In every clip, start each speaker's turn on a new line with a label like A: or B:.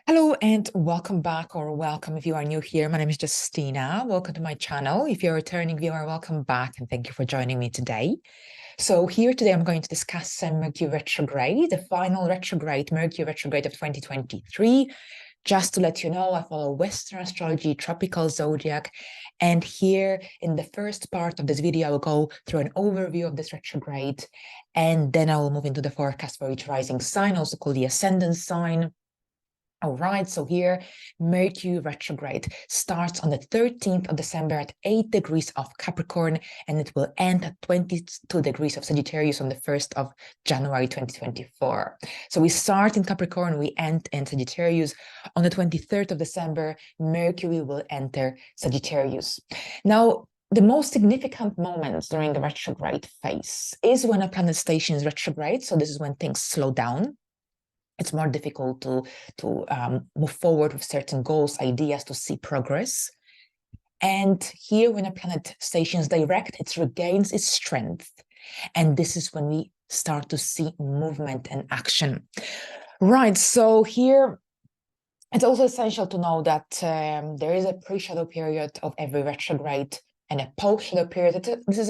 A: Hello and welcome back, or welcome if you are new here. My name is Justina. Welcome to my channel. If you're a returning viewer, welcome back and thank you for joining me today. So here today I'm going to discuss Mercury retrograde, the final retrograde, Mercury retrograde of 2023. Just to let you know, I follow Western astrology, tropical zodiac, and here in the first part of this video, I will go through an overview of this retrograde, and then I will move into the forecast for each rising sign, also called the ascendant sign. All right, so here Mercury retrograde starts on the 13th of December at 8 degrees of Capricorn, and it will end at 22 degrees of Sagittarius on the 1st of January 2024. So we start in Capricorn, we end in Sagittarius. On the 23rd of December, Mercury will enter Sagittarius. Now, the most significant moments during the retrograde phase is when a planet stations retrograde. So this is when things slow down. It's more difficult to move forward with certain goals, ideas, to see progress. And here, when a planet stations direct, it regains its strength. And this is when we start to see movement and action. Right, so here, it's also essential to know that there is a pre-shadow period of every retrograde and a post-shadow period. This is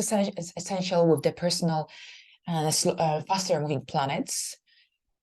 A: essential with the personal faster moving planets.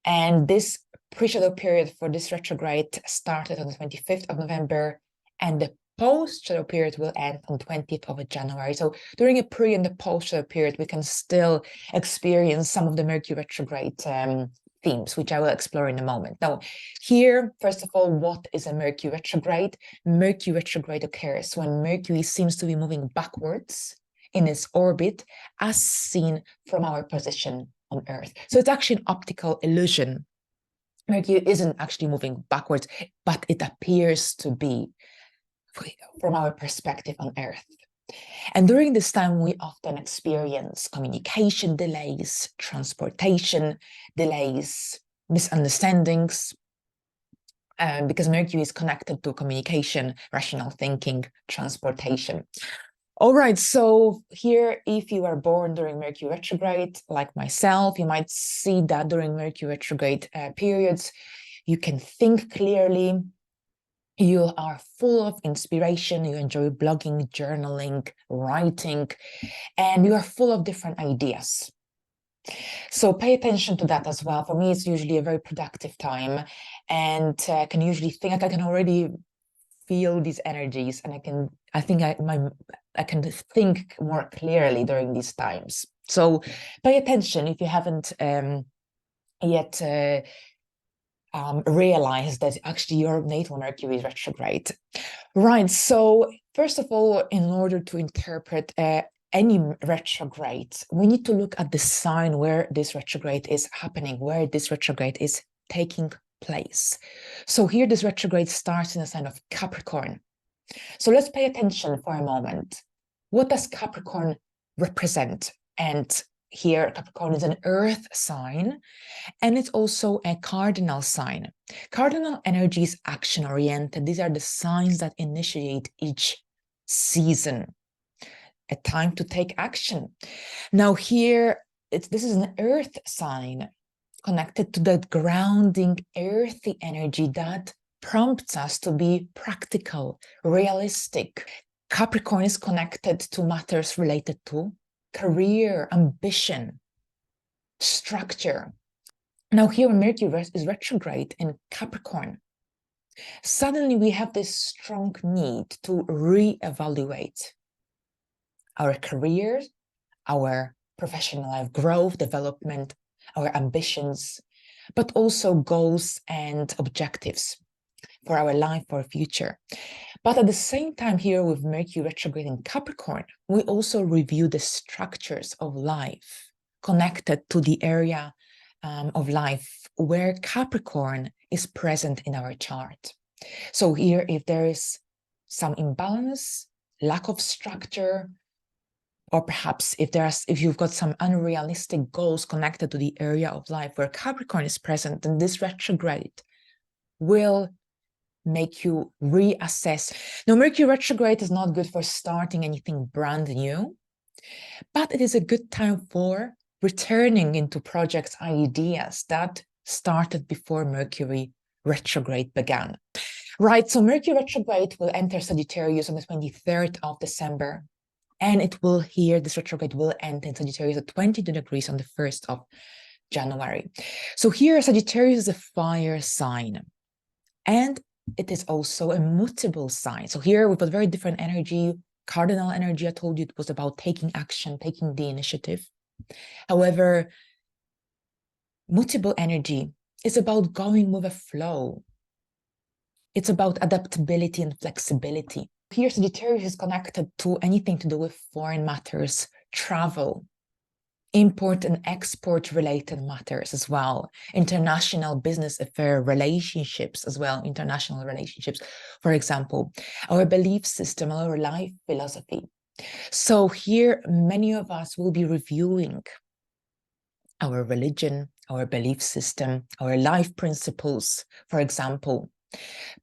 A: And this pre-shadow period for this retrograde started on the 25th of November, and the post-shadow period will end on 20th of January. So during a pre and the post-shadow period, we can still experience some of the Mercury retrograde themes, which I will explore in a moment. Now, here, first of all, what is a Mercury retrograde? Mercury retrograde occurs when Mercury seems to be moving backwards in its orbit as seen from our position on Earth. So it's actually an optical illusion. Mercury isn't actually moving backwards, but it appears to be from our perspective on Earth. And during this time, we often experience communication delays, transportation delays, misunderstandings, because Mercury is connected to communication, rational thinking, transportation. All right, so here, if you are born during Mercury retrograde, like myself, you might see that during Mercury retrograde periods, you can think clearly, you are full of inspiration, you enjoy blogging, journaling, writing, and you are full of different ideas. So pay attention to that as well. For me, it's usually a very productive time, and I can usually think, like I can already feel these energies, and I can think more clearly during these times. So pay attention if you haven't yet realized that actually your natal Mercury is retrograde. Right, so first of all, in order to interpret any retrograde, we need to look at the sign where this retrograde is happening, where this retrograde is taking place. So here this retrograde starts in the sign of Capricorn. So let's pay attention for a moment. What does Capricorn represent? And here Capricorn is an earth sign, and it's also a cardinal sign. Cardinal energy is action-oriented. These are the signs that initiate each season, a time to take action. Now here, this is an earth sign, connected to that grounding, earthy energy that prompts us to be practical, realistic. Capricorn is connected to matters related to career, ambition, structure. Now here, Mercury is retrograde in Capricorn. Suddenly, we have this strong need to reevaluate our careers, our professional life growth, development, our ambitions, but also goals and objectives for our life, for our future. But at the same time, here with Mercury retrograde in Capricorn, we also review the structures of life connected to the area of life where Capricorn is present in our chart. So here, if there is some imbalance, lack of structure, or perhaps if you've got some unrealistic goals connected to the area of life where Capricorn is present, then this retrograde will make you reassess. Now, Mercury retrograde is not good for starting anything brand new, but it is a good time for returning into projects, ideas that started before Mercury retrograde began. Right, so Mercury retrograde will enter Sagittarius on the 23rd of December. And this retrograde will end in Sagittarius at 22 degrees on the 1st of January. So here, Sagittarius is a fire sign. And it is also a mutable sign. So here we've got very different energy. Cardinal energy, I told you, it was about taking action, taking the initiative. However, mutable energy is about going with a flow. It's about adaptability and flexibility. Here, Sagittarius is connected to anything to do with foreign matters, travel, import and export related matters as well, international business affair relationships as well, international relationships, for example, our belief system, our life philosophy. So here, many of us will be reviewing our religion, our belief system, our life principles, for example.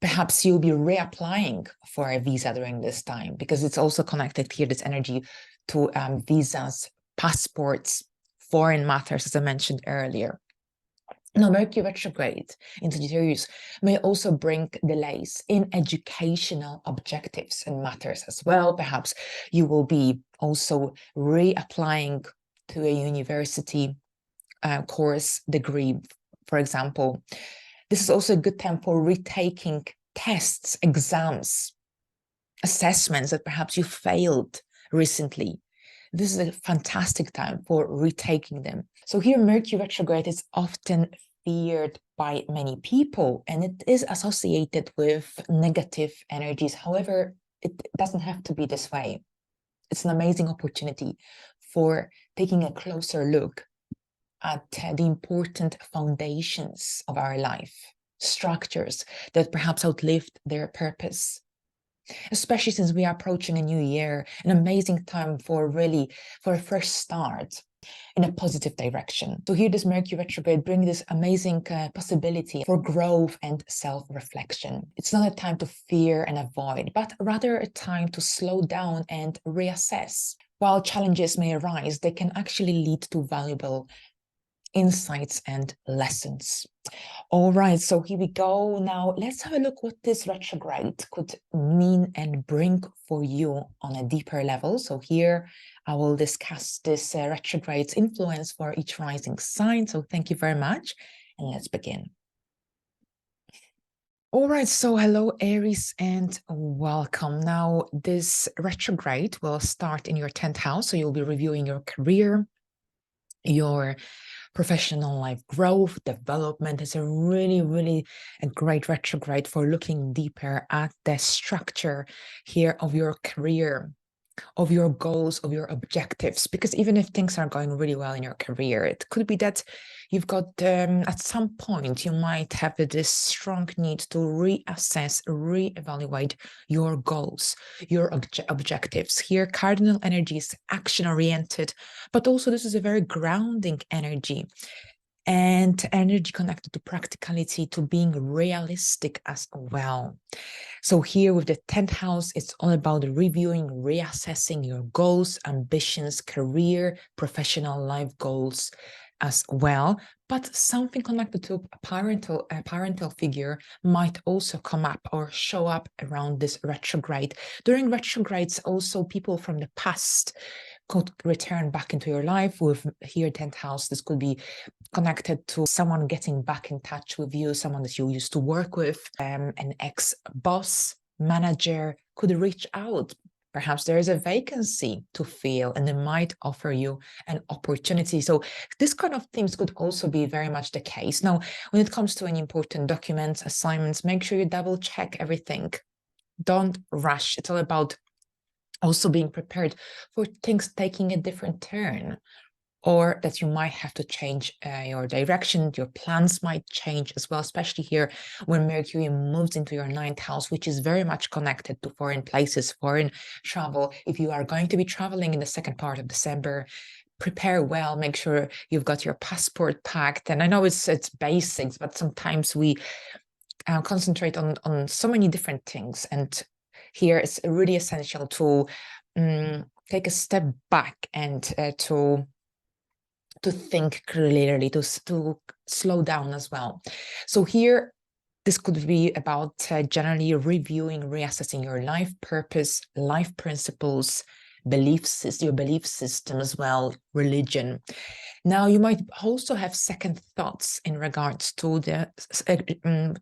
A: Perhaps you'll be reapplying for a visa during this time, because it's also connected here, this energy, to visas, passports, foreign matters, as I mentioned earlier. Now, Mercury retrograde in Sagittarius may also bring delays in educational objectives and matters as well. Perhaps you will be also reapplying to a university course degree, for example. This is also a good time for retaking tests, exams, assessments that perhaps you failed recently. This is a fantastic time for retaking them. So here, Mercury retrograde is often feared by many people, and it is associated with negative energies. However, it doesn't have to be this way. It's an amazing opportunity for taking a closer look at the important foundations of our life, structures that perhaps outlived their purpose. Especially since we are approaching a new year, an amazing time for a fresh start in a positive direction. So here, this Mercury retrograde brings this amazing possibility for growth and self-reflection. It's not a time to fear and avoid, but rather a time to slow down and reassess. While challenges may arise, they can actually lead to valuable insights and lessons. All right, so here we go. Now let's have a look what this retrograde could mean and bring for you on a deeper level. So here I will discuss this retrograde's influence for each rising sign. So thank you very much, and let's begin. All right, so hello Aries and welcome. Now this retrograde will start in your 10th house, so you'll be reviewing your career, your professional life growth, development. Is a really a great retrograde for looking deeper at the structure here of your career, of your goals, of your objectives. Because even if things are going really well in your career, it could be that you've got, at some point, you might have this strong need to reassess, reevaluate your goals, your objectives. Here, cardinal energy is action-oriented, but also this is a very grounding energy, and energy connected to practicality, to being realistic as well. So here with the 10th house, it's all about reviewing, reassessing your goals, ambitions, career, professional life goals as well. But something connected to a parental figure might also come up or show up around this retrograde. During retrogrades, also people from the past could return back into your life. With here 10th house, this could be connected to someone getting back in touch with you, someone that you used to work with, an ex-boss, manager could reach out. Perhaps there is a vacancy to fill and they might offer you an opportunity. So this kind of things could also be very much the case. Now, when it comes to any important documents, assignments, make sure you double check everything. Don't rush. It's all about also being prepared for things taking a different turn, or that you might have to change your direction. Your plans might change as well, especially here when Mercury moves into your 9th house, which is very much connected to foreign places, foreign travel. If you are going to be traveling in the second part of December, prepare well, make sure you've got your passport packed. And I know it's basics, but sometimes we concentrate on so many different things. And here it's really essential to take a step back and to think clearly, to slow down as well. So here, This could be about generally reviewing, reassessing your life purpose, life principles, your belief system as well, religion. Now, you might also have second thoughts in regards to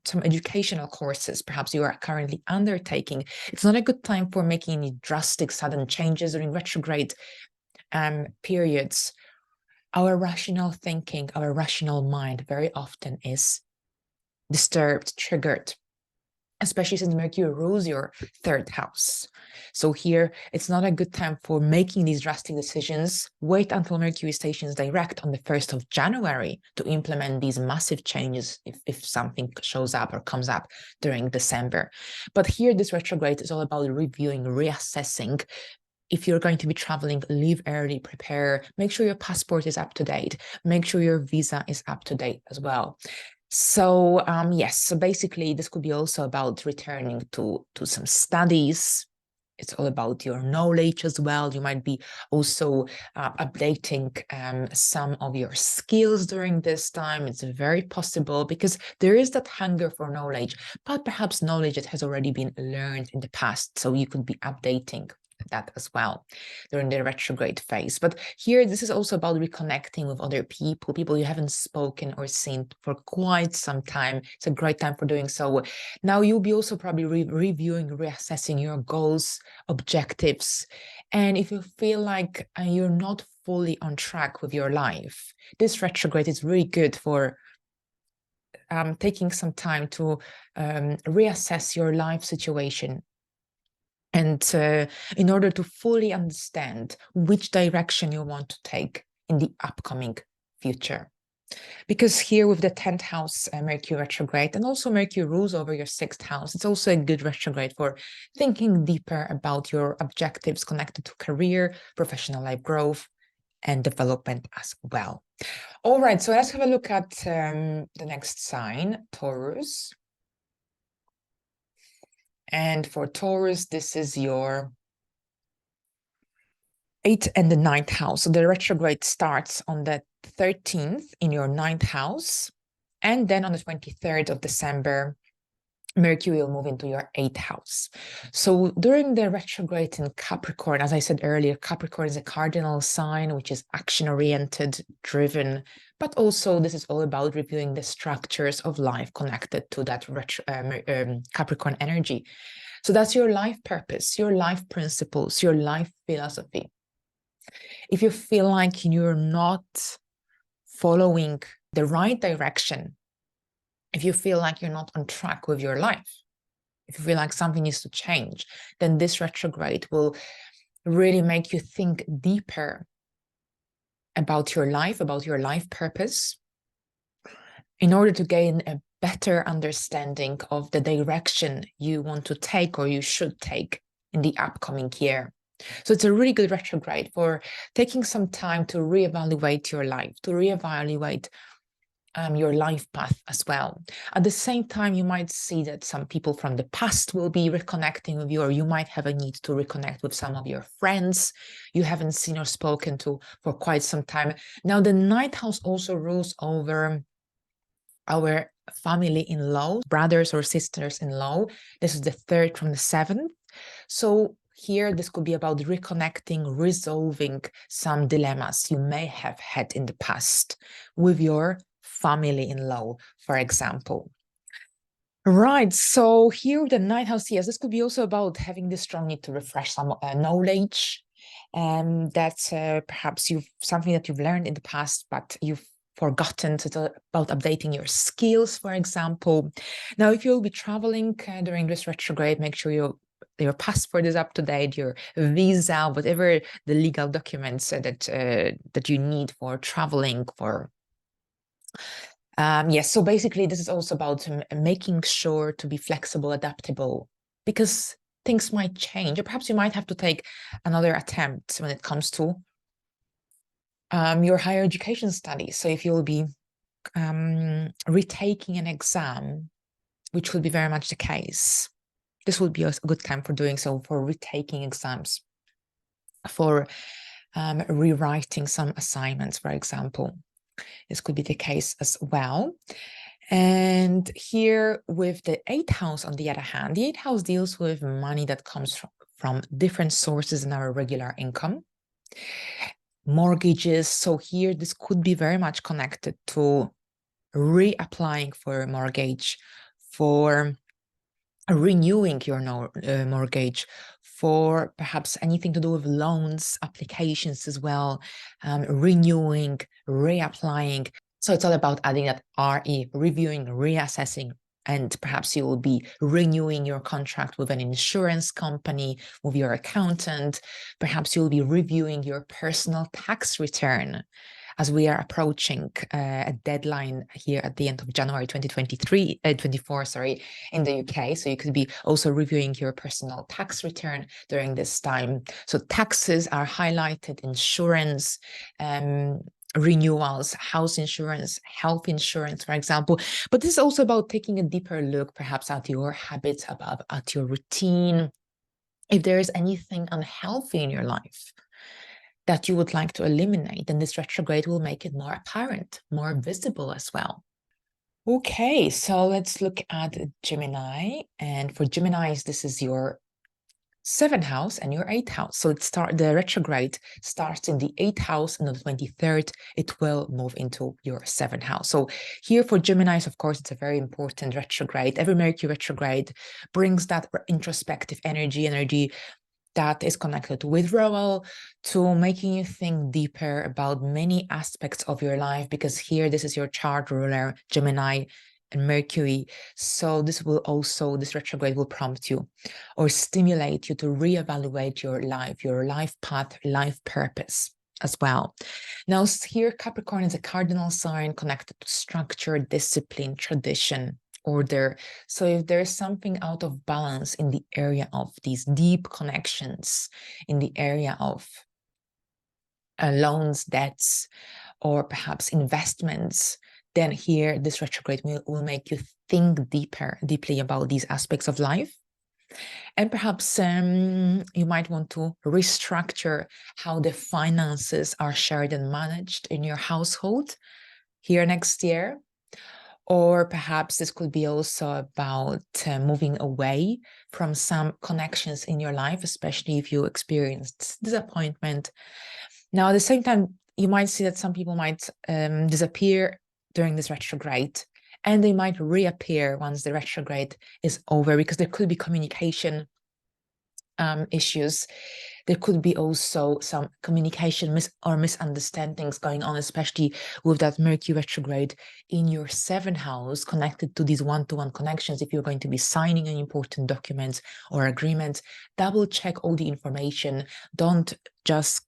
A: some educational courses perhaps you are currently undertaking. It's not a good time for making any drastic, sudden changes during retrograde periods. Our rational thinking, our rational mind very often is disturbed, triggered, especially since Mercury rules your third house. So here, it's not a good time for making these drastic decisions. Wait until Mercury stations direct on the 1st of January to implement these massive changes if something shows up or comes up during December. But here, this retrograde is all about reviewing, reassessing. If you're going to be traveling, leave early, prepare, make sure your passport is up to date, make sure your visa is up to date as well. So yes, so basically this could be also about returning to some studies. It's all about your knowledge as well. You might be also updating some of your skills during this time. It's very possible because there is that hunger for knowledge, but perhaps knowledge that has already been learned in the past. So you could be updating that as well during the retrograde phase. But here, this is also about reconnecting with other people you haven't spoken or seen for quite some time. It's a great time for doing so. Now, you'll be also probably reviewing, reassessing your goals, objectives. And if you feel like you're not fully on track with your life, this retrograde is really good for taking some time to reassess your life situation. And in order to fully understand which direction you want to take in the upcoming future. Because here with the 10th house Mercury retrograde, and also Mercury rules over your 6th house, it's also a good retrograde for thinking deeper about your objectives connected to career, professional life growth, and development as well. All right, so let's have a look at the next sign, Taurus. And for Taurus, this is your 8th and the 9th house. So the retrograde starts on the 13th in your 9th house. And then on the 23rd of December, Mercury will move into your 8th house. So during the retrograde in Capricorn, as I said earlier, Capricorn is a cardinal sign, which is action-oriented, driven, but also this is all about reviewing the structures of life connected to that Capricorn energy. So that's your life purpose, your life principles, your life philosophy. If you feel like you're not following the right direction, if you feel like you're not on track with your life, if you feel like something needs to change, then this retrograde will really make you think deeper about your life purpose, in order to gain a better understanding of the direction you want to take or you should take in the upcoming year. So it's a really good retrograde for taking some time to reevaluate your life, to reevaluate your life path as well. At the same time, you might see that some people from the past will be reconnecting with you, or you might have a need to reconnect with some of your friends you haven't seen or spoken to for quite some time. Now, the 9th house also rules over our family-in-law, brothers or sisters-in-law. This is the 3rd from the 7th. So here, this could be about reconnecting, resolving some dilemmas you may have had in the past with your family-in-law, for example. Right, so here the 9th house, yes, this could be also about having the strong need to refresh some knowledge, and that's perhaps something that you've learned in the past, but you've forgotten. So it's about updating your skills, for example. Now, if you'll be traveling during this retrograde, make sure your passport is up to date, your visa, whatever the legal documents that you need for traveling for. Yes, so basically this is also about making sure to be flexible, adaptable, because things might change, or perhaps you might have to take another attempt when it comes to your higher education studies. So if you'll be retaking an exam, which will be very much the case, this would be a good time for doing so, for retaking exams, for rewriting some assignments, for example. This could be the case as well. And here with the 8th house, on the other hand, the 8th house deals with money that comes from different sources in our regular income. Mortgages. So here, this could be very much connected to reapplying for a mortgage, for renewing your mortgage, for perhaps anything to do with loans, applications as well, renewing, reapplying. So it's all about adding that RE, reviewing, reassessing, and perhaps you will be renewing your contract with an insurance company, with your accountant. Perhaps you'll be reviewing your personal tax return, as we are approaching a deadline here at the end of January 24, sorry, in the UK. So you could be also reviewing your personal tax return during this time. So taxes are highlighted, insurance, renewals, house insurance, health insurance, for example. But this is also about taking a deeper look, perhaps at your habits, at your routine. If there is anything unhealthy in your life that you would like to eliminate, then this retrograde will make it more apparent, more visible as well. Okay, so let's look at Gemini. And for Geminis, this is your 7th house and your 8th house. So the retrograde starts in the 8th house, and on the 23rd, it will move into your 7th house. So here for Geminis, of course, it's a very important retrograde. Every Mercury retrograde brings that introspective energy that is connected to withdrawal, to making you think deeper about many aspects of your life, because here, this is your chart ruler, Gemini and Mercury. So this retrograde will prompt you or stimulate you to reevaluate your life path, life purpose as well. Now here, Capricorn is a cardinal sign connected to structure, discipline, tradition, order. So if there's something out of balance in the area of these deep connections, in the area of loans, debts, or perhaps investments, then here this retrograde will make you think deeply about these aspects of life. And perhaps you might want to restructure how the finances are shared and managed in your household here next year. Or perhaps this could be also about moving away from some connections in your life, especially if you experienced disappointment. Now, at the same time, you might see that some people might disappear during this retrograde, and they might reappear once the retrograde is over, because there could be communication issues. There could be also some communication misunderstandings going on, especially with that Mercury retrograde in your 7th house, connected to these one-to-one connections. If you're going to be signing an important document or agreement, double check all the information. Don't just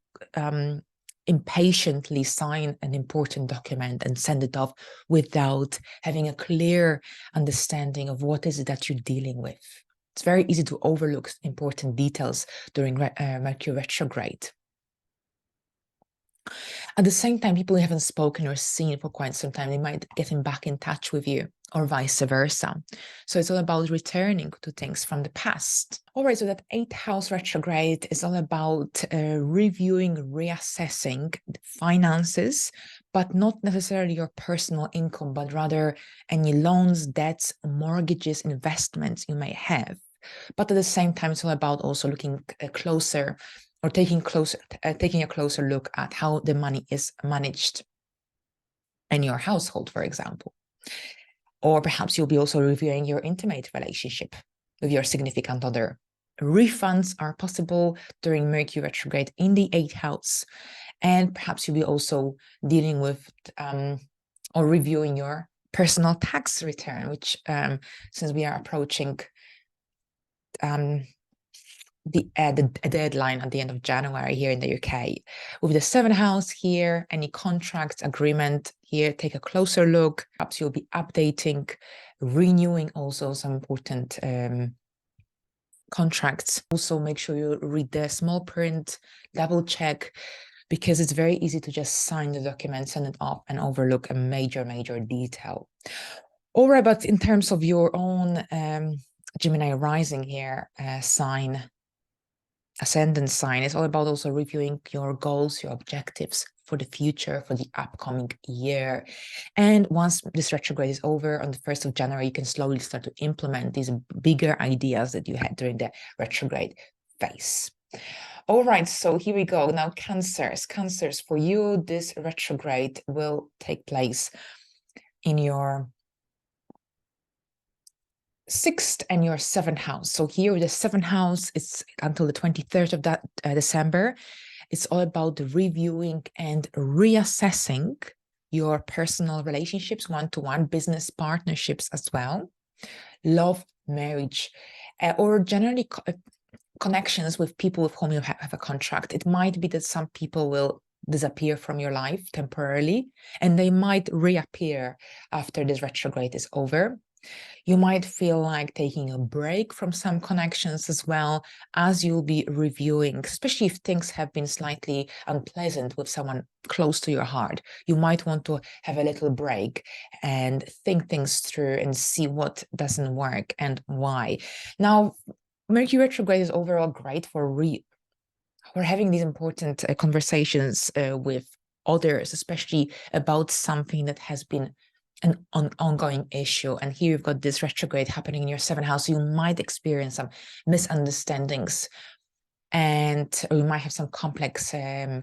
A: impatiently sign an important document and send it off without having a clear understanding of what is it that you're dealing with. It's very easy to overlook important details during Mercury retrograde. At the same time, people you haven't spoken or seen for quite some time, they might get back in touch with you, or vice versa. So it's all about returning to things from the past. All right, so that 8th house retrograde is all about reviewing, reassessing finances, but not necessarily your personal income, but rather any loans, debts, mortgages, investments you may have. But at the same time, it's all about also looking closer, or taking a closer look at how the money is managed in your household, for example. Or perhaps you'll be also reviewing your intimate relationship with your significant other. Refunds are possible during Mercury retrograde in the 8th house. And perhaps you'll be also dealing with or reviewing your personal tax return, which since we are approaching the deadline at the end of January here in the UK. With the 7th house here, any contracts, agreement here, take a closer look. Perhaps you'll be updating, renewing also some important contracts. Also make sure you read the small print, double check, because it's very easy to just sign the document, send it off, and overlook a major detail. All right, but in terms of your own Gemini rising here, sign, ascendant sign, is all about also reviewing your goals, your objectives, for the future, for the upcoming year. And once this retrograde is over on the 1st of January, you can slowly start to implement these bigger ideas that you had during the retrograde phase. All right, so here we go. Now, Cancers, for you, this retrograde will take place in your 6th and your 7th house. So here, the 7th house, it's until the 23rd of that December. It's all about the reviewing and reassessing your personal relationships, one-to-one, business partnerships as well, love, marriage, or generally connections with people with whom you have a contract. It might be that some people will disappear from your life temporarily, and they might reappear after this retrograde is over. You might feel like taking a break from some connections as well, as you'll be reviewing, especially if things have been slightly unpleasant with someone close to your heart. You might want to have a little break and think things through and see what doesn't work and why. Now, Mercury retrograde is overall great for having these important conversations with others, especially about something that has been an ongoing issue. And here you've got this retrograde happening in your 7th house. You might experience some misunderstandings, and you might have some complex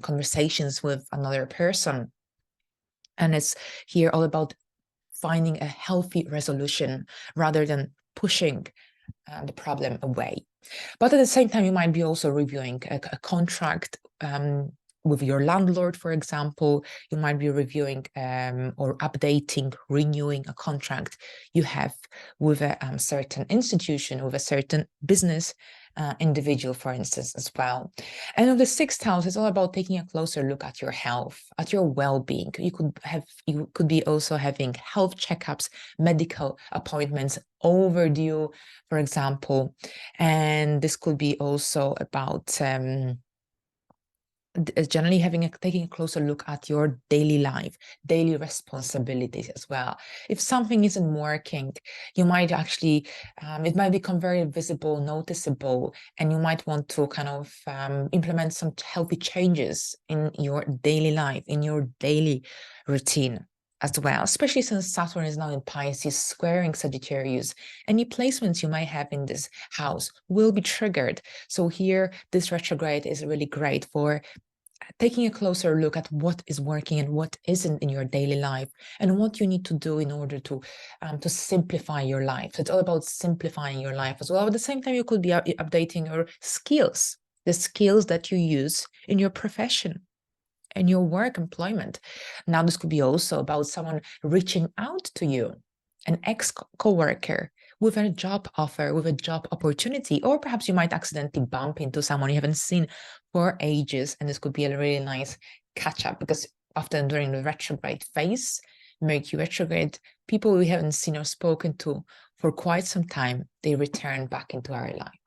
A: conversations with another person. And it's here all about finding a healthy resolution rather than pushing the problem away. But at the same time, you might be also reviewing a contract with your landlord, for example. You might be reviewing or updating, renewing a contract you have with a certain institution, with a certain business individual, for instance, as well. And of the 6th house, it's all about taking a closer look at your health, at your well-being. You could be also having health checkups, medical appointments overdue, for example. And this could be also about generally taking a closer look at your daily life, daily responsibilities as well. If something isn't working, you might actually, it might become very visible, noticeable, and you might want to kind of implement some healthy changes in your daily life, in your daily routine as well, especially since Saturn is now in Pisces, squaring Sagittarius. Any placements you might have in this house will be triggered. So here, this retrograde is really great for taking a closer look at what is working and what isn't in your daily life, and what you need to do in order to simplify your life. So it's all about simplifying your life as well. At the same time, you could be updating your skills, the skills that you use in your profession and your work employment. Now, this could be also about someone reaching out to you, an ex-coworker with a job offer, with a job opportunity, or perhaps you might accidentally bump into someone you haven't seen for ages, and this could be a really nice catch-up, because often during the retrograde phase, Mercury retrograde, people we haven't seen or spoken to for quite some time, they return back into our life.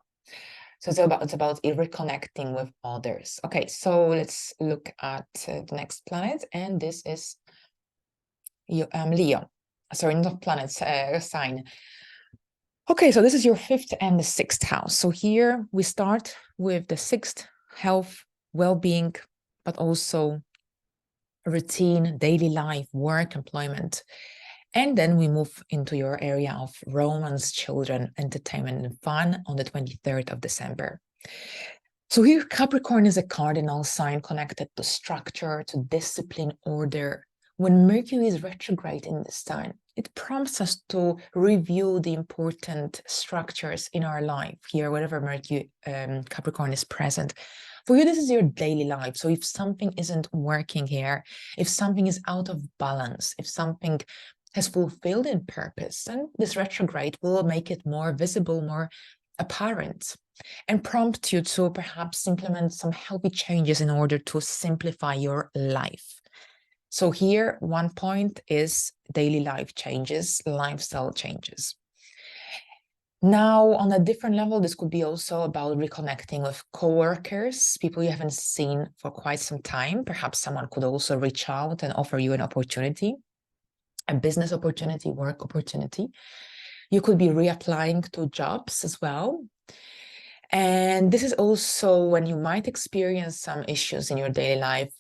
A: So it's about reconnecting with others. Okay, so let's look at the next planet, and this is Leo. Sorry, not planet, sign. Okay, so this is your 5th and the 6th house. So here we start with the 6th, health, well-being, but also routine, daily life, work, employment. And then we move into your area of romance, children, entertainment, and fun on the 23rd of December. So here, Capricorn is a cardinal sign connected to structure, to discipline, order. When Mercury is retrograde in this sign, it prompts us to review the important structures in our life here, wherever Mercury, Capricorn is present. For you, this is your daily life. So if something isn't working here, if something is out of balance, if something has fulfilled in purpose, then this retrograde will make it more visible, more apparent, and prompt you to perhaps implement some healthy changes in order to simplify your life. So here, one point is daily life changes, lifestyle changes. Now, on a different level, this could be also about reconnecting with coworkers, people you haven't seen for quite some time. Perhaps someone could also reach out and offer you an opportunity, a business opportunity, work opportunity. You could be reapplying to jobs as well. And this is also when you might experience some issues in your daily life,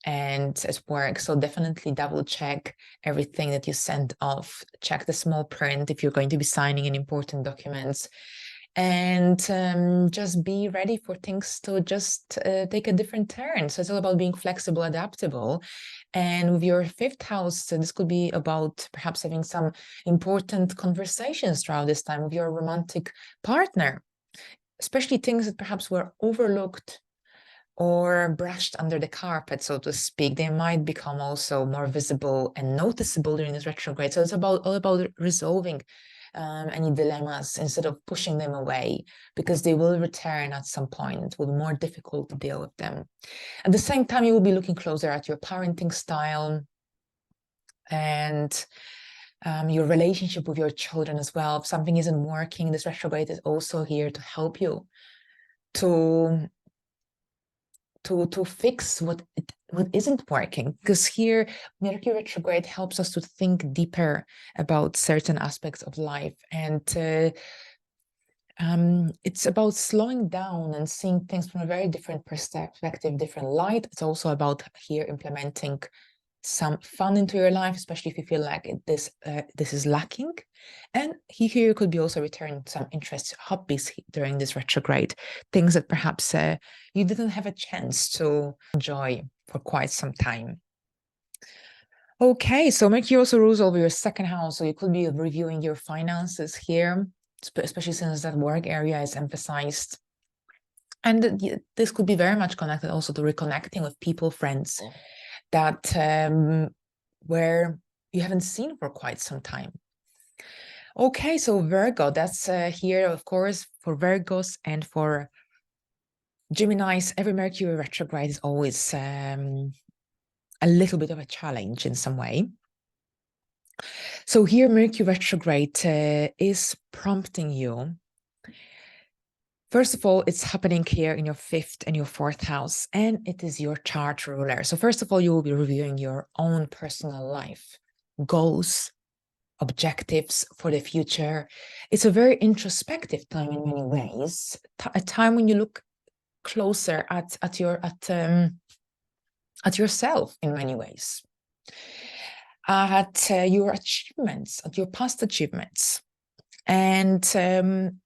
A: and at work. So definitely double check everything that you send off. Check the small print if you're going to be signing an important documents, and just be ready for things to just take a different turn. So it's all about being flexible, adaptable. And with your fifth house, this could be about perhaps having some important conversations throughout this time with your romantic partner, especially things that perhaps were overlooked or brushed under the carpet, so to speak. They might become also more visible and noticeable during this retrograde. So it's all about resolving any dilemmas instead of pushing them away, because they will return at some point. It will be more difficult to deal with them. At the same time, you will be looking closer at your parenting style and your relationship with your children as well. If something isn't working, this retrograde is also here to help you to fix what isn't working, because here Mercury retrograde helps us to think deeper about certain aspects of life, and it's about slowing down and seeing things from a very different perspective, different light. It's also about here implementing some fun into your life, especially if you feel like this is lacking. And here you could be also returning some interests, hobbies during this retrograde, things that perhaps you didn't have a chance to enjoy for quite some time. Okay, so Mercury also rules over your second house, so you could be reviewing your finances here, especially since that work area is emphasized. And this could be very much connected also to reconnecting with people, friends, that where you haven't seen for quite some time. Okay, so Virgo, that's here, of course, for Virgos and for Geminis. Every Mercury retrograde is always a little bit of a challenge in some way. So here, Mercury retrograde is prompting you. First of all, it's happening here in your fifth and your fourth house, and it is your chart ruler. So first of all, you will be reviewing your own personal life, goals, objectives for the future. It's a very introspective time in many ways, a time when you look closer at yourself in many ways, at your achievements, at your past achievements. And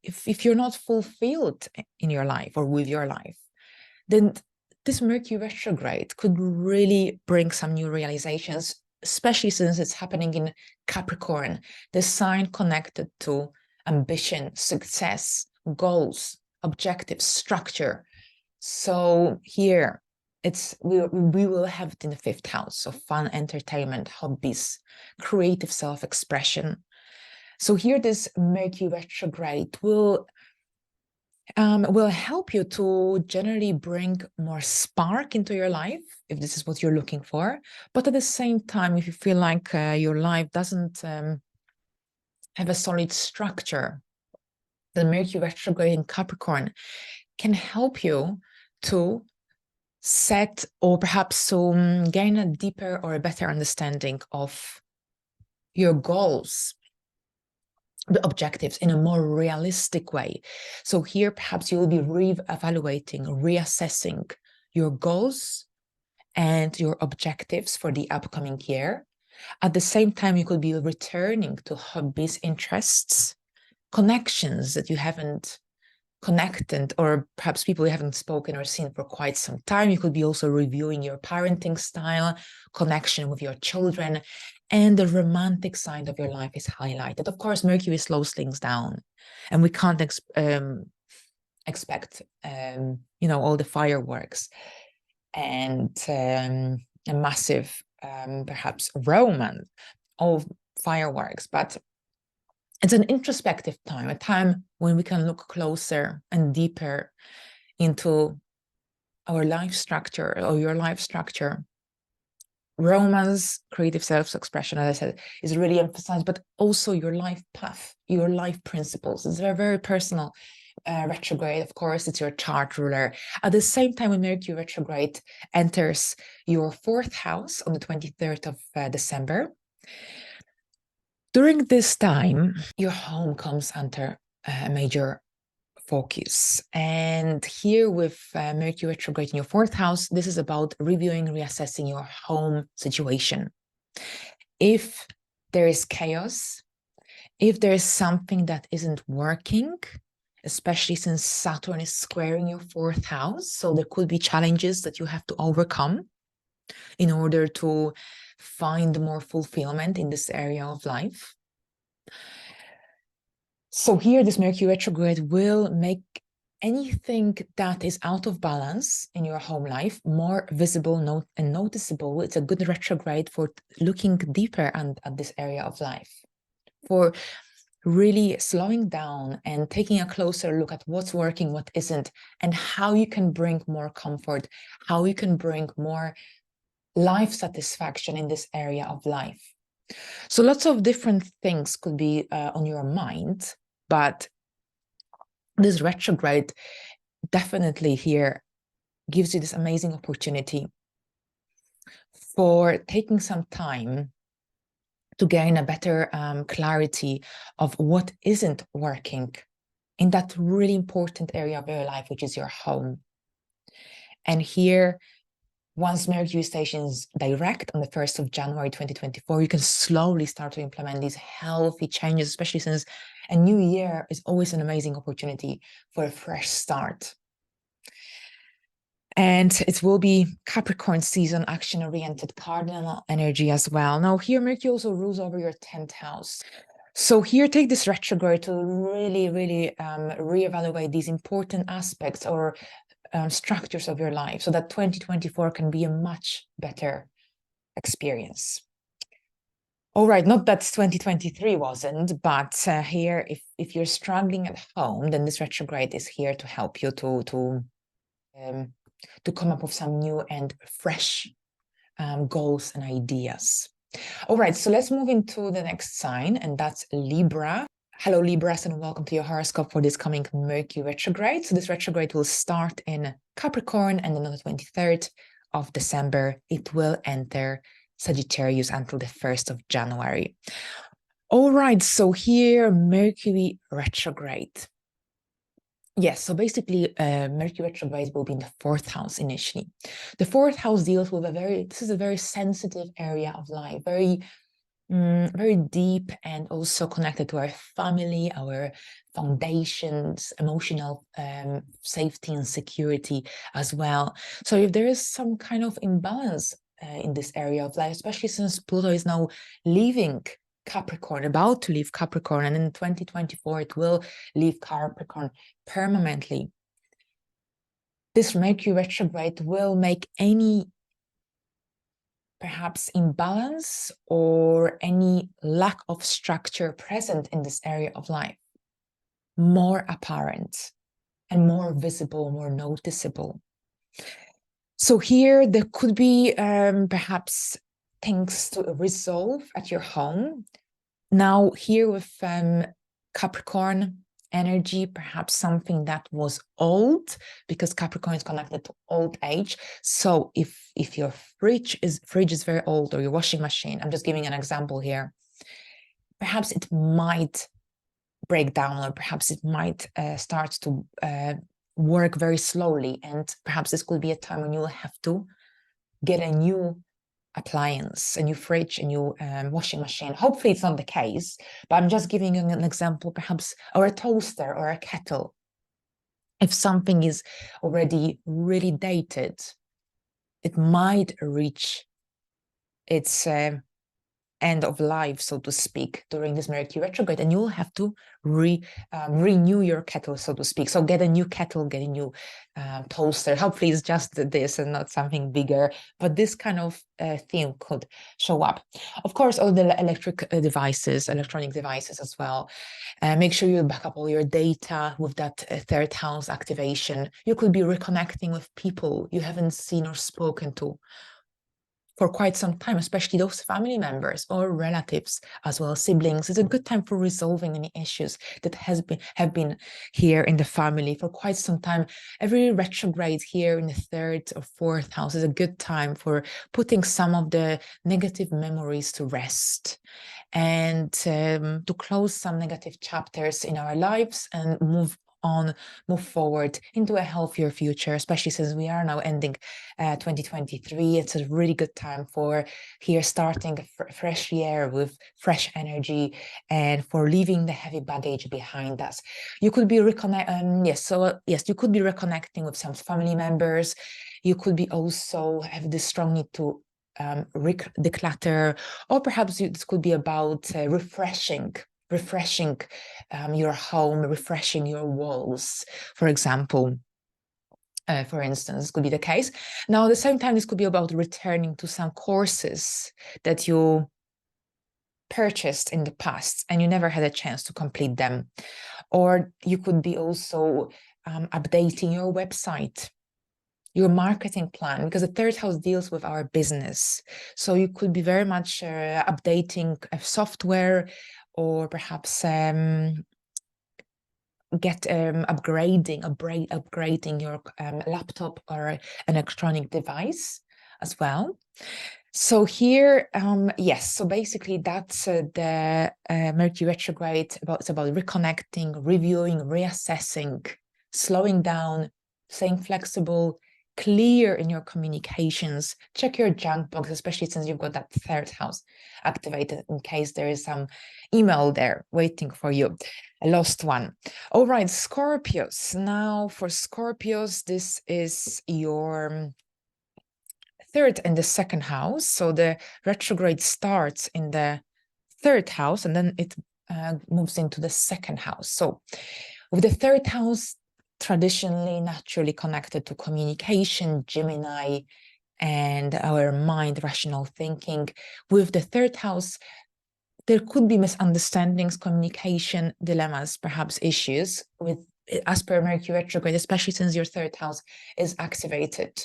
A: if you're not fulfilled in your life or with your life, then this Mercury retrograde could really bring some new realizations, especially since it's happening in Capricorn, the sign connected to ambition, success, goals, objectives, structure. So here, we will have it in the fifth house, so fun, entertainment, hobbies, creative self-expression. So here, this Mercury retrograde will help you to generally bring more spark into your life, if this is what you're looking for. But at the same time, if you feel like your life doesn't have a solid structure, the Mercury retrograde in Capricorn can help you to set, or perhaps to gain a deeper or a better understanding of your goals, the objectives in a more realistic way. So here, perhaps you will be re-evaluating, reassessing your goals and your objectives for the upcoming year. At the same time, you could be returning to hobbies, interests, connections that you haven't connected, or perhaps people you haven't spoken or seen for quite some time. You could be also reviewing your parenting style, connection with your children, and the romantic side of your life is highlighted. Of course, Mercury slows things down, and we can't expect all the fireworks and a massive perhaps romance of fireworks, but it's an introspective time, a time when we can look closer and deeper into our life structure, or your life structure. Romance, creative self-expression, as I said, is really emphasized, but also your life path, your life principles. It's very, very personal. Retrograde, of course, it's your chart ruler. At the same time, when Mercury retrograde enters your fourth house on the 23rd of December, during this time, your home comes under a major focus. And here with Mercury retrograde in your 4th house, this is about reviewing, reassessing your home situation. If there is chaos, if there is something that isn't working, especially since Saturn is squaring your 4th house, so there could be challenges that you have to overcome in order to find more fulfillment in this area of life. So here, this Mercury retrograde will make anything that is out of balance in your home life more visible and noticeable. It's a good retrograde for looking deeper at this area of life, for really slowing down and taking a closer look at what's working, what isn't, and how you can bring more comfort, how you can bring more life satisfaction in this area of life. So lots of different things could be on your mind, but this retrograde definitely here gives you this amazing opportunity for taking some time to gain a better clarity of what isn't working in that really important area of your life, which is your home. And here, once Mercury stations direct on the 1st of January 2024, you can slowly start to implement these healthy changes, especially since a new year is always an amazing opportunity for a fresh start. And it will be Capricorn season, action-oriented cardinal energy as well. Now here, Mercury also rules over your 10th house. So here, take this retrograde to really, really reevaluate these important aspects or structures of your life so that 2024 can be a much better experience. All right, not that 2023 wasn't, but here, if you're struggling at home, then this retrograde is here to help you to come up with some new and fresh goals and ideas. All right, so let's move into the next sign, and that's Libra. Hello, Libras, and welcome to your horoscope for this coming Mercury retrograde. So this retrograde will start in Capricorn, and then on the 23rd of December, it will enter Sagittarius until the 1st of January. All right, so here, Mercury retrograde. Yes, so basically, Mercury retrograde will be in the 4th house initially. The 4th house deals with this is a very sensitive area of life, very deep and also connected to our family, our foundations, emotional safety and security as well. So if there is some kind of imbalance in this area of life, especially since Pluto is now leaving Capricorn, about to leave Capricorn, and in 2024 it will leave Capricorn permanently. This Mercury retrograde will make any perhaps imbalance or any lack of structure present in this area of life more apparent and more visible, more noticeable. So here there could be perhaps things to resolve at your home. Now here with Capricorn energy, perhaps something that was old, because Capricorn is connected to old age. So if your fridge is very old, or your washing machine, I'm just giving an example here, perhaps it might break down, or perhaps it might start to work very slowly, and perhaps this could be a time when you'll have to get a new appliance, a new fridge, a new washing machine. Hopefully it's not the case, but I'm just giving you an example, perhaps, or a toaster or a kettle. If something is already really dated, it might reach its end of life, so to speak, during this Mercury retrograde, and you'll have to renew your kettle, so to speak. So get a new kettle, get a new toaster. Hopefully it's just this and not something bigger, but this kind of theme could show up. Of course, all the electronic devices as well. Make sure you back up all your data with that 3rd house activation. You could be reconnecting with people you haven't seen or spoken to for quite some time, especially those family members or relatives as well, siblings. It's a good time for resolving any issues that have been here in the family for quite some time. Every retrograde here in the 3rd or 4th house is a good time for putting some of the negative memories to rest and to close some negative chapters in our lives and move on, move forward into a healthier future, especially since we are now ending 2023. It's a really good time for here starting a fresh year with fresh energy and for leaving the heavy baggage behind us. You could be you could be reconnecting with some family members. You could be also have this strong need to declutter, or perhaps this could be about refreshing your home, refreshing your walls, for example. For instance, could be the case. Now, at the same time, this could be about returning to some courses that you purchased in the past and you never had a chance to complete them. Or you could be also updating your website, your marketing plan, because the third house deals with our business. So you could be very much updating a software, or perhaps upgrading your laptop or an electronic device as well. So here, yes, so basically that's the Mercury retrograde. It's about reconnecting, reviewing, reassessing, slowing down, staying flexible, clear in your communications. Check your junk box, especially since you've got that third house activated, in case there is some email there waiting for you, a lost one. All right, Scorpios. Now for Scorpios, this is your third and the second house. So the retrograde starts in the third house and then it moves into the second house. So with the third house, traditionally naturally connected to communication, Gemini, and our mind, rational thinking. With the third house, there could be misunderstandings, communication dilemmas, perhaps issues with, as per Mercury retrograde, especially since your third house is activated.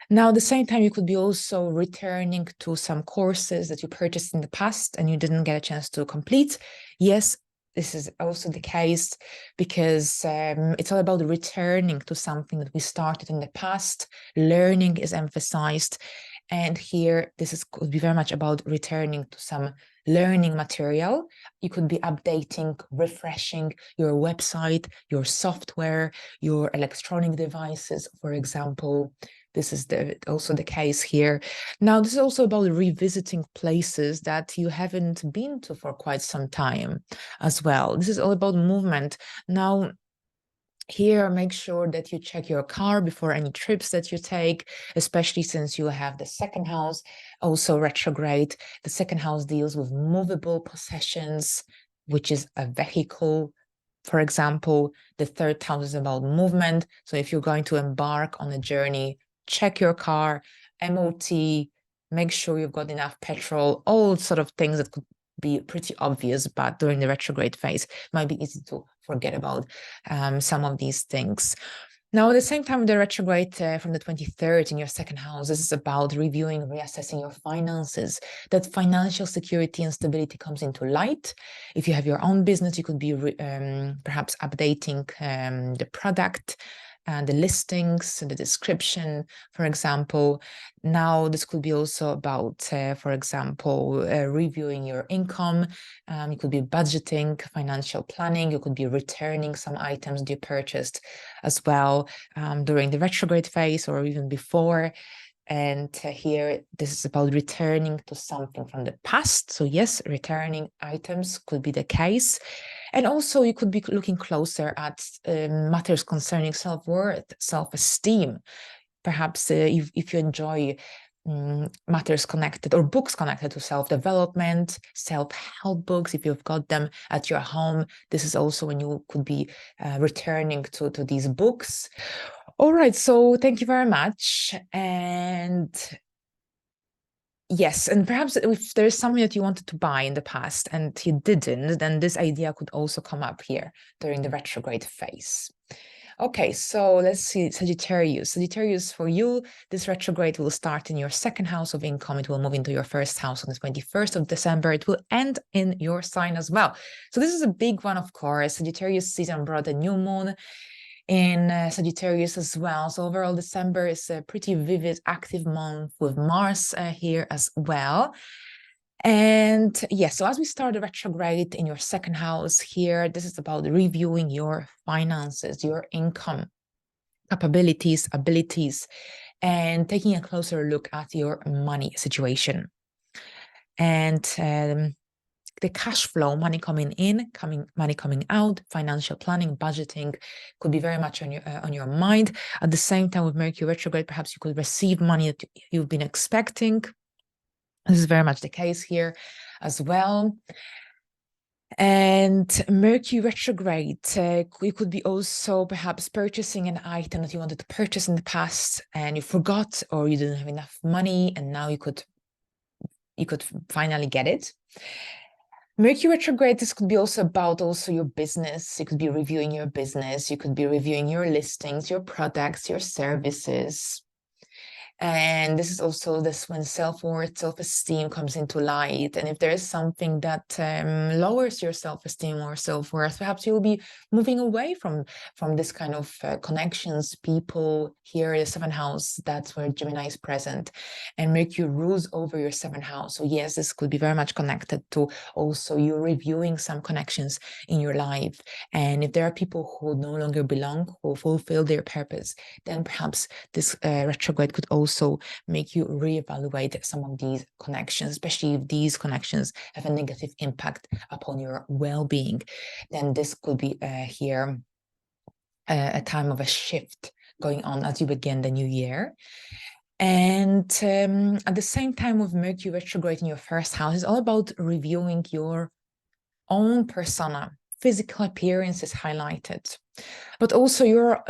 A: Now, at the same time, you could be also returning to some courses that you purchased in the past and you didn't get a chance to complete. Yes, this is also the case because it's all about returning to something that we started in the past. Learning is emphasized. And here, could be very much about returning to some learning material. You could be updating, refreshing your website, your software, your electronic devices, for example. This is also the case here. Now, this is also about revisiting places that you haven't been to for quite some time as well. This is all about movement. Now, here, make sure that you check your car before any trips that you take, especially since you have the second house also retrograde. The second house deals with movable possessions, which is a vehicle. For example, the third house is about movement. So if you're going to embark on a journey, check your car, MOT, make sure you've got enough petrol, all sort of things that could be pretty obvious, but during the retrograde phase, it might be easy to forget about some of these things. Now, at the same time, the retrograde from the 23rd in your second house, this is about reviewing, reassessing your finances. That financial security and stability comes into light. If you have your own business, you could be perhaps updating the product, the listings, the description, for example. Now, this could be also about, for example, reviewing your income. You could be budgeting, financial planning. You could be returning some items that you purchased as well during the retrograde phase or even before. And here, this is about returning to something from the past. So yes, returning items could be the case. And also you could be looking closer at matters concerning self-worth, self-esteem. Perhaps if you enjoy matters connected or books connected to self-development, self-help books, if you've got them at your home, this is also when you could be returning to these books. All right, so thank you very much. And yes, and perhaps if there's something that you wanted to buy in the past and you didn't, then this idea could also come up here during the retrograde phase. Okay, so let's see, Sagittarius. Sagittarius, for you, this retrograde will start in your second house of income. It will move into your first house on the 21st of December. It will end in your sign as well. So this is a big one, of course. Sagittarius season brought a new moon in Sagittarius as well. So overall, December is a pretty vivid, active month with Mars here as well. And yes, so as we start the retrograde in your second house here, this is about reviewing your finances, your income, capabilities, abilities, and taking a closer look at your money situation. And the cash flow, money coming in, money coming out, financial planning, budgeting could be very much on your mind. At the same time, with Mercury retrograde, perhaps you could receive money that you've been expecting. This is very much the case here as well. And Mercury retrograde, you could be also perhaps purchasing an item that you wanted to purchase in the past and you forgot, or you didn't have enough money, and now you could finally get it. Mercury retrograde, this could be also about your business. You could be reviewing your business. You could be reviewing your listings, your products, your services. And this is also when self-worth, self-esteem comes into light. And if there is something that lowers your self-esteem or self-worth, perhaps you'll be moving away from this kind of connections, people. Here, the seventh house, that's where Gemini is present. And Mercury rules over your seventh house. So yes, this could be very much connected to also you reviewing some connections in your life. And if there are people who no longer belong, who fulfill their purpose, then perhaps this retrograde could also make you reevaluate some of these connections, especially if these connections have a negative impact upon your well-being. Then this could be here a time of a shift going on as you begin the new year. And at the same time, with Mercury retrograde in your first house, it's all about reviewing your own persona. Physical appearance is highlighted, but also your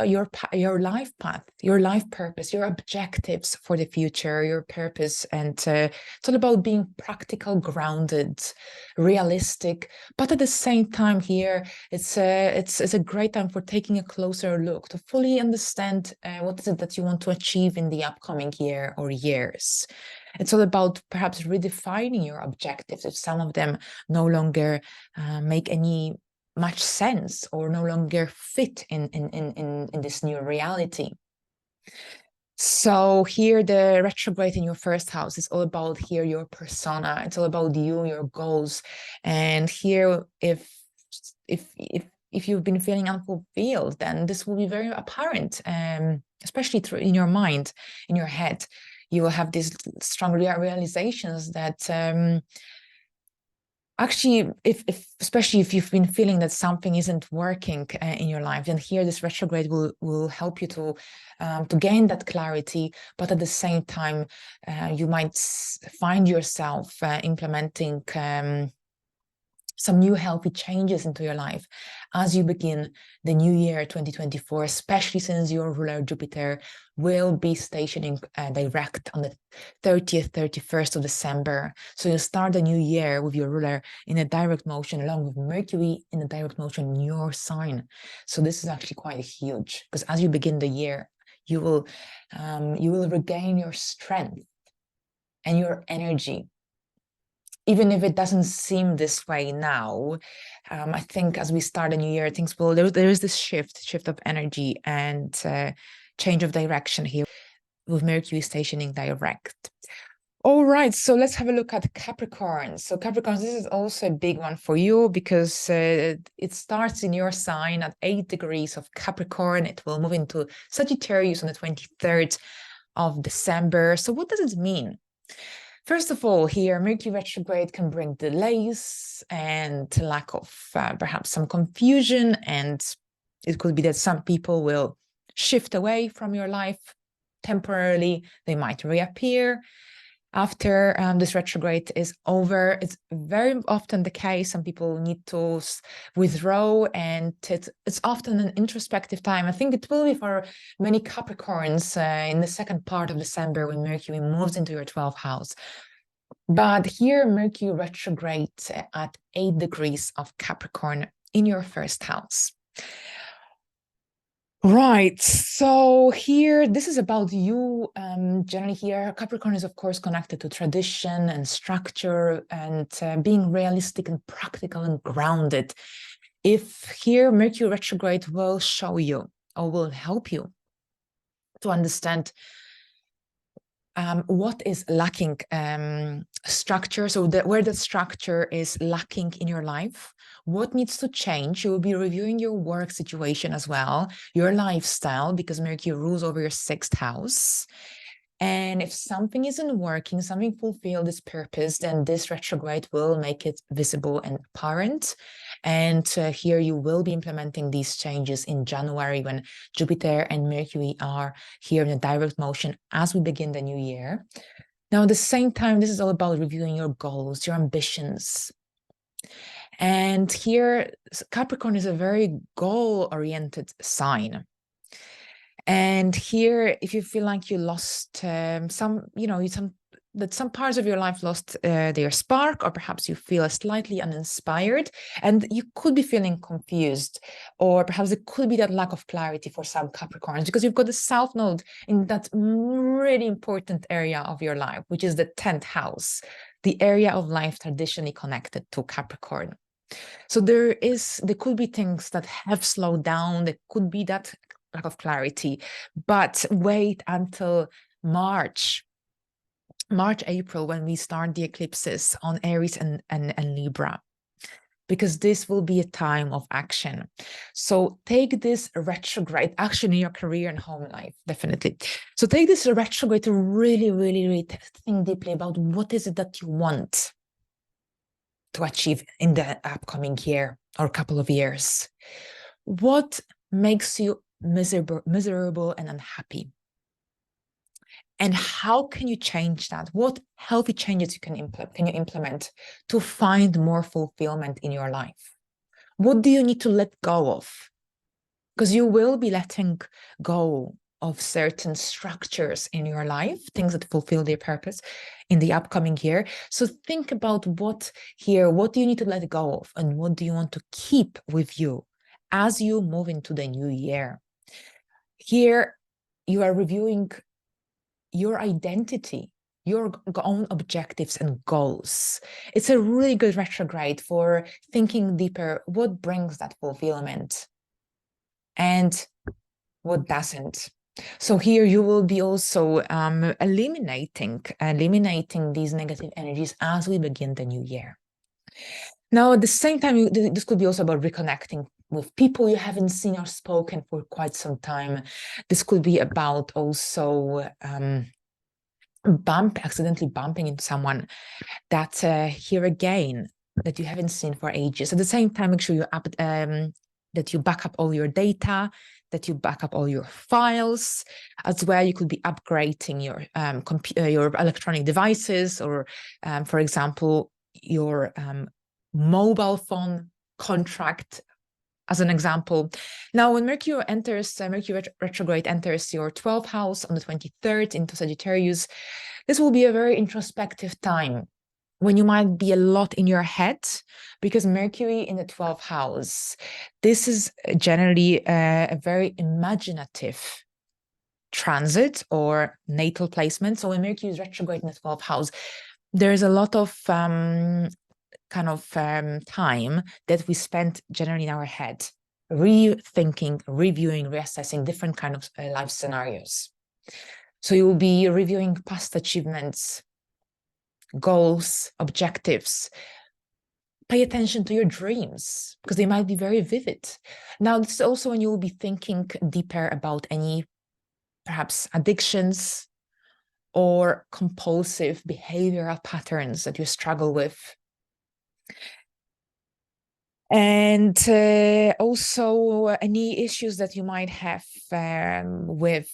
A: life path, your life purpose, your objectives for the future, your purpose. And it's all about being practical, grounded, realistic. But at the same time here, it's a great time for taking a closer look to fully understand what is it that you want to achieve in the upcoming year or years. It's all about perhaps redefining your objectives if some of them no longer make any much sense or no longer fit in this new reality. So here the retrograde in your first house is all about here your persona. It's all about you, your goals. And here if you've been feeling unfulfilled, then this will be very apparent, especially in your mind, in your head. You will have these strong realizations that actually, especially if you've been feeling that something isn't working in your life, then here this retrograde will help you to gain that clarity. But at the same time, you might find yourself implementing some new healthy changes into your life as you begin the new year 2024, especially since your ruler Jupiter will be stationing direct on the 30th, 31st of December. So you'll start the new year with your ruler in a direct motion, along with Mercury in a direct motion in your sign. So this is actually quite huge, because as you begin the year, you will regain your strength and your energy. Even if it doesn't seem this way now, I think as we start a new year, things will, there is this shift of energy and change of direction here with Mercury stationing direct. All right, so let's have a look at Capricorn. So Capricorn, this is also a big one for you because it starts in your sign at 8 degrees of Capricorn. It will move into Sagittarius on the 23rd of December. So what does it mean? First of all, here, Mercury retrograde can bring delays and lack of perhaps some confusion. And it could be that some people will shift away from your life temporarily. They might reappear after this retrograde is over. It's very often the case. Some people need to withdraw, and it's often an introspective time. I think it will be for many Capricorns in the second part of December when Mercury moves into your 12th house. But here, Mercury retrograde at 8 degrees of Capricorn in your first house. Right, so here, this is about you. Generally here, Capricorn is, of course, connected to tradition and structure and being realistic and practical and grounded. If here, Mercury retrograde will show you or will help you to understand what is lacking structure. So where the structure is lacking in your life, what needs to change. You will be reviewing your work situation as well, your lifestyle, because Mercury rules over your 6th house. And if something isn't working, something fulfilled its purpose, then this retrograde will make it visible and apparent. And here you will be implementing these changes in January, when Jupiter and Mercury are here in a direct motion as we begin the new year. Now, at the same time, this is all about reviewing your goals, your ambitions. And here, Capricorn is a very goal-oriented sign. And here, if you feel like you lost some parts of your life lost their spark, or perhaps you feel slightly uninspired and you could be feeling confused, or perhaps it could be that lack of clarity for some Capricorns, because you've got the South Node in that really important area of your life, which is the 10th house, the area of life traditionally connected to Capricorn. So there could be things that have slowed down. There could be that lack of clarity, but wait until March, April, when we start the eclipses on Aries and Libra, because this will be a time of action. So take this retrograde action in your career and home life, definitely. So take this retrograde to really, really, really think deeply about what is it that you want to achieve in the upcoming year or couple of years. What makes you miserable and unhappy? And how can you change that? What healthy changes can you implement to find more fulfillment in your life? What do you need to let go of? Because you will be letting go of certain structures in your life, things that fulfill their purpose in the upcoming year. So think about what do you need to let go of, and what do you want to keep with you as you move into the new year? Here, you are reviewing your identity, your own objectives and goals. It's a really good retrograde for thinking deeper, what brings that fulfillment and what doesn't. So here you will be also eliminating these negative energies as we begin the new year. Now, at the same time, this could be also about reconnecting with people you haven't seen or spoken for quite some time. This could be about also accidentally bumping into someone that here again that you haven't seen for ages. At the same time, make sure that you back up all your data, that you back up all your files as well. You could be upgrading your electronic devices, or for example, your mobile phone contract, as an example. Now, when Mercury retrograde enters your 12th house on the 23rd into Sagittarius, this will be a very introspective time when you might be a lot in your head, because Mercury in the 12th house, this is generally a very imaginative transit or natal placement. So when Mercury is retrograde in the 12th house, there's a lot of time that we spend generally in our head, rethinking, reviewing, reassessing different kind of life scenarios. So you will be reviewing past achievements, goals, objectives. Pay attention to your dreams, because they might be very vivid. Now, this is also when you will be thinking deeper about any perhaps addictions or compulsive behavioral patterns that you struggle with. And also any issues that you might have with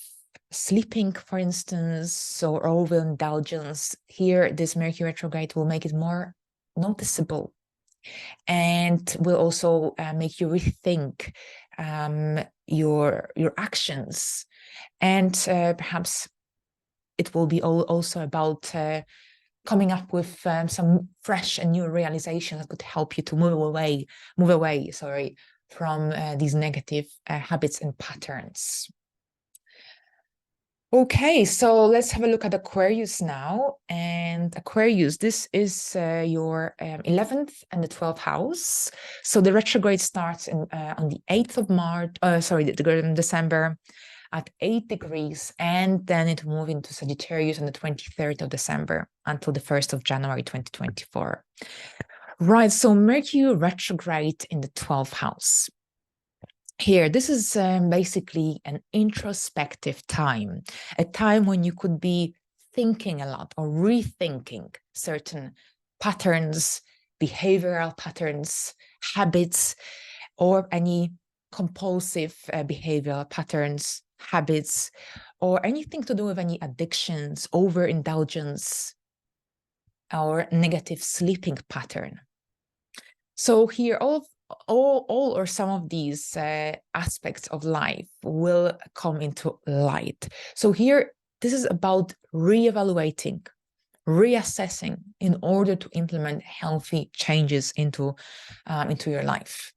A: sleeping, for instance, or overindulgence. Here, this Mercury retrograde will make it more noticeable, and will also make you rethink your actions. And perhaps it will be also about coming up with some fresh and new realizations that could help you to move away from these negative habits and patterns. Okay, so let's have a look at Aquarius now. And Aquarius, this is your 11th and the 12th house. So the retrograde starts on the 8th of December. at 8 degrees, and then it will move into Sagittarius on the 23rd of December until the 1st of January 2024. Right, so Mercury retrograde in the 12th house. Here, this is basically an introspective time, a time when you could be thinking a lot or rethinking certain patterns, behavioral patterns, habits, or any compulsive behavioral patterns, habits, or anything to do with any addictions, overindulgence, or negative sleeping pattern. So here, all or some of these aspects of life will come into light. So here, this is about reevaluating, reassessing in order to implement healthy changes into your life.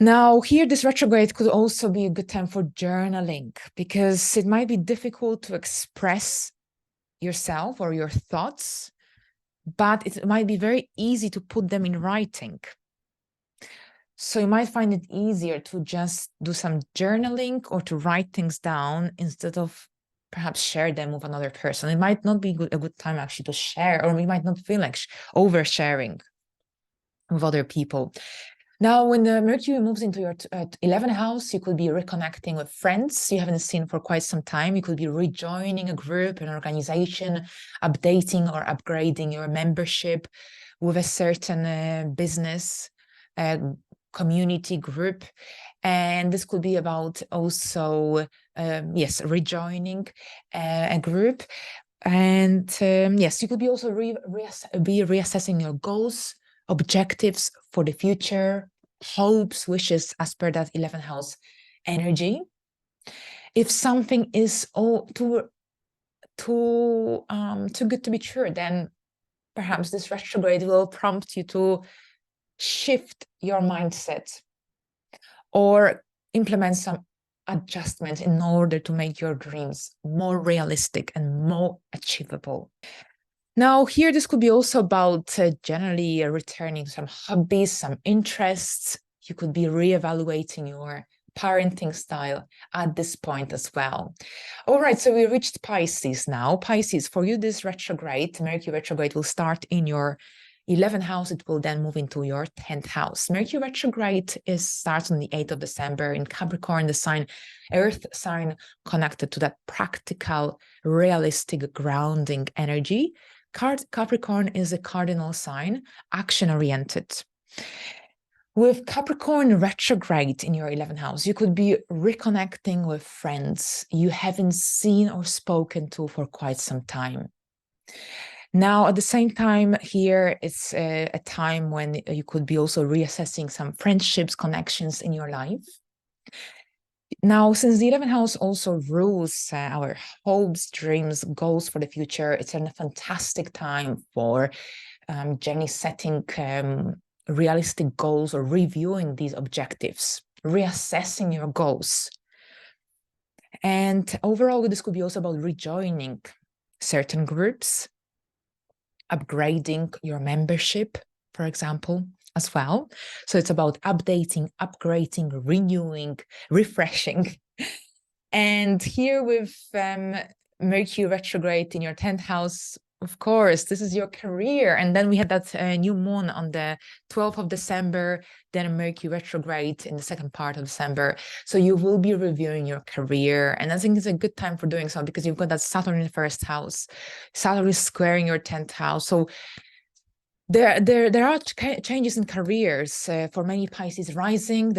A: Now, here, this retrograde could also be a good time for journaling, because it might be difficult to express yourself or your thoughts, but it might be very easy to put them in writing. So you might find it easier to just do some journaling or to write things down instead of perhaps share them with another person. It might not be a good time actually to share, or we might not feel like oversharing with other people. Now, when the Mercury moves into your 11th house, you could be reconnecting with friends you haven't seen for quite some time. You could be rejoining a group, an organization, updating or upgrading your membership with a certain business, community group. And this could be about also, yes, rejoining a group. And yes, you could be also reassessing your goals, objectives for the future, hopes, wishes as per that 11th house energy. If something is too good to be true, then perhaps this retrograde will prompt you to shift your mindset or implement some adjustments in order to make your dreams more realistic and more achievable. Now, here, this could be also about generally returning to some hobbies, some interests. You could be reevaluating your parenting style at this point as well. All right, so we reached Pisces now. Pisces, for you, this retrograde, Mercury retrograde, will start in your 11th house. It will then move into your 10th house. Mercury retrograde starts on the 8th of December in Capricorn, the sign, earth sign connected to that practical, realistic, grounding energy. Capricorn is a cardinal sign, action-oriented. With Capricorn retrograde in your 11th house, you could be reconnecting with friends you haven't seen or spoken to for quite some time. Now, at the same time, here, it's a time when you could be also reassessing some friendships, connections in your life. Now, since the 11th house also rules our hopes, dreams, goals for the future, it's a fantastic time for generally setting realistic goals or reviewing these objectives, reassessing your goals. And overall, this could be also about rejoining certain groups, upgrading your membership, for example, as well. So it's about updating, upgrading, renewing, refreshing. And here with Mercury retrograde in your 10th house, of course, this is your career. And then we had that new moon on the 12th of December, then Mercury retrograde in the second part of December. So you will be reviewing your career. And I think it's a good time for doing so because you've got that Saturn in the first house. Saturn is squaring your 10th house. So there are changes in careers for many Pisces rising.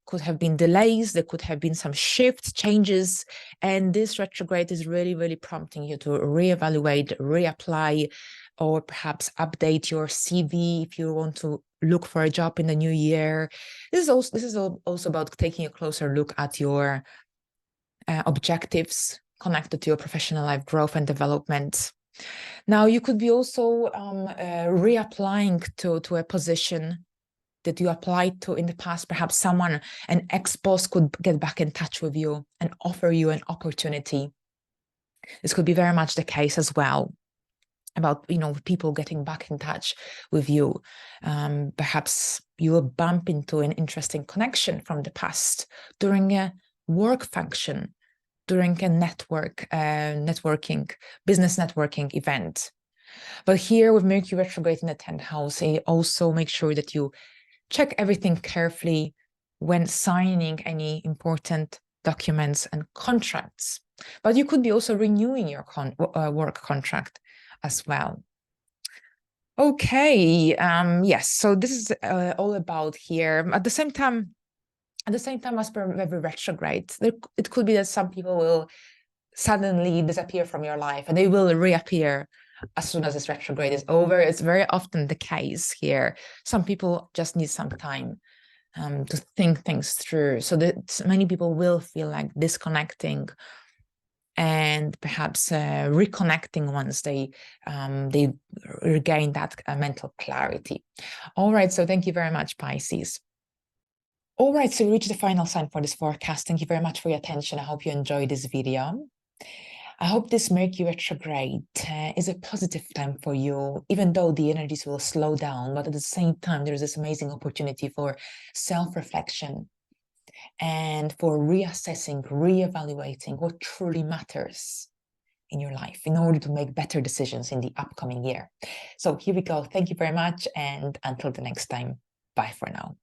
A: Could have been delays, there could have been some shifts, changes, and this retrograde is really, really prompting you to reevaluate, reapply, or perhaps update your CV if you want to look for a job in the new year. This is also about taking a closer look at your objectives connected to your professional life growth and development. Now, you could be also reapplying to a position that you applied to in the past. Perhaps an ex-boss could get back in touch with you and offer you an opportunity. This could be very much the case as well about, people getting back in touch with you. Perhaps you will bump into an interesting connection from the past during a work function during a business networking event. But here with Mercury retrograde in the 10th house, also make sure that you check everything carefully when signing any important documents and contracts. But you could be also renewing your work contract as well. Okay, yes, so this is all about here. At the same time, as per every retrograde, it could be that some people will suddenly disappear from your life and they will reappear as soon as this retrograde is over. It's very often the case here. Some people just need some time to think things through. So that many people will feel like disconnecting and perhaps reconnecting once they regain that mental clarity. All right, so thank you very much, Pisces. All right, so we reached the final sign for this forecast. Thank you very much for your attention. I hope you enjoyed this video. I hope this Mercury retrograde is a positive time for you, even though the energies will slow down, but at the same time, there's this amazing opportunity for self-reflection and for reassessing, reevaluating what truly matters in your life in order to make better decisions in the upcoming year. So here we go. Thank you very much. And until the next time, bye for now.